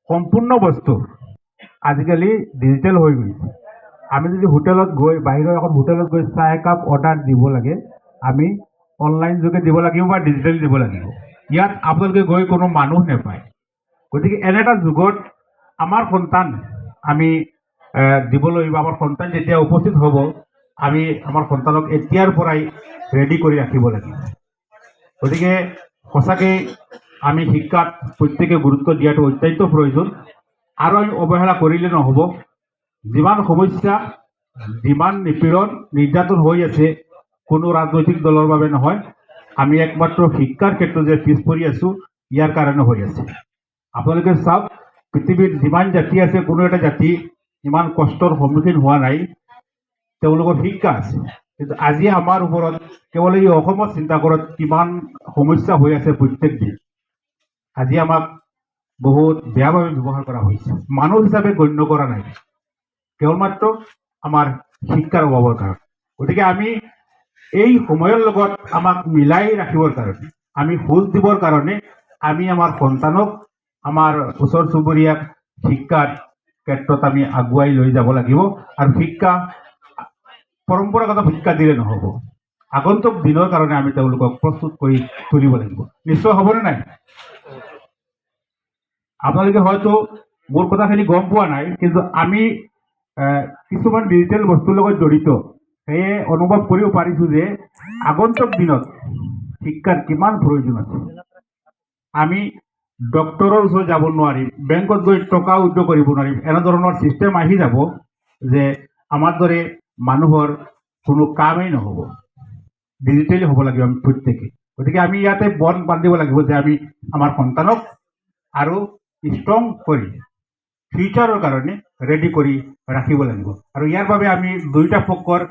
সম্পূৰ্ণ বস্তু আজিকালি ডিজিটেল হৈ গৈছে। আমি যদি হোটেলত গৈ বাহিৰৰ এখন হোটেলত গৈ চাহ একাপ অৰ্ডাৰ দিব লাগে, আমি অনলাইন যোগে দিব লাগিব বা ডিজিটেল দিব লাগিব। ইয়াত আপোনালোকে গৈ কোনো মানুহ নাপায়। গতিকে এনে এটা যুগত আমাৰ সন্তান আমি দিবলৈ বা আমাৰ সন্তান যেতিয়া উপস্থিত হ'ব, আমি আমাৰ সন্তানক এতিয়াৰ পৰাই ৰেডি কৰি ৰাখিব লাগিব। গতিকে সঁচাকৈ আমি শিক্ষাত প্ৰত্যেকে গুৰুত্ব দিয়াটো অত্যন্ত প্ৰয়োজন। আৰু আমি অৱহেলা কৰিলে নহ'ব। যিমান সমস্যা, যিমান নিপীড়ন নিৰ্যাতন হৈ আছে, কোনো ৰাজনৈতিক দলৰ বাবে নহয়, আমি একমাত্ৰ শিক্ষাৰ ক্ষেত্ৰত যে পিছ পৰি আছোঁ, ইয়াৰ কাৰণে হৈ আছে। আপোনালোকে চাওক, পৃথিৱীত যিমান জাতি আছে, কোনো এটা জাতি ইমান কষ্টৰ সন্মুখীন হোৱা নাই, তেওঁলোকৰ শিক্ষা আছে। কিন্তু আজি আমাৰ ওপৰত কেৱল এই অসমত চিন্তা কৰক কিমান সমস্যা হৈ আছে প্ৰত্যেক দিন। আজি আমাক বহুত বেয়াভাৱে ব্যৱহাৰ কৰা হৈছে, মানুহ হিচাপে গণ্য কৰা নাই, কেৱল মাত্ৰ আমাৰ শিক্ষাৰ অভাৱৰ কাৰণে। গতিকে আমি এই সময়ৰ লগত আমাক মিলাই ৰাখিবৰ কাৰণে, আমি খোজ দিবৰ কাৰণে আমি আমাৰ সন্তানক, আমাৰ ওচৰ চুবুৰীয়াক শিক্ষাৰ ক্ষেত্ৰত আমি আগুৱাই লৈ যাব লাগিব। আৰু শিক্ষা পৰম্পৰাগত শিক্ষা দিলে নহ'ব, আগন্তুক দিনৰ কাৰণে আমি তেওঁলোকক প্ৰস্তুত কৰি তুলিব লাগিব। নিশ্চয় হ'বনে নাই? আপোনালোকে হয়তো মোৰ কথাখিনি গম পোৱা নাই, কিন্তু আমি কিছুমান ডিজিটেল বস্তুৰ লগত জড়িত, সেয়ে অনুভৱ কৰিব পাৰিছোঁ যে আগন্তুক দিনত শিক্ষাৰ কিমান প্ৰয়োজন আছে। আমি ডক্টৰৰ ওচৰত যাব নোৱাৰিম, বেংকত গৈ টকা উইথড্ৰ কৰিব নোৱাৰিম, এনেধৰণৰ ছিষ্টেম আহি যাব যে আমাৰ দৰে মানুহৰ কোনো কামেই নহ'ব। ডিজিটেলি হ'ব লাগিব আমি প্ৰত্যেকে। গতিকে আমি ইয়াতে বন বান্ধিব লাগিব যে আমি আমাৰ সন্তানক আৰু ষ্ট্ৰং কৰি ফিউচাৰৰ কাৰণে ৰেডি কৰি ৰাখিব লাগিব। আৰু ইয়াৰ বাবে আমি দুয়োটা পক্ষৰ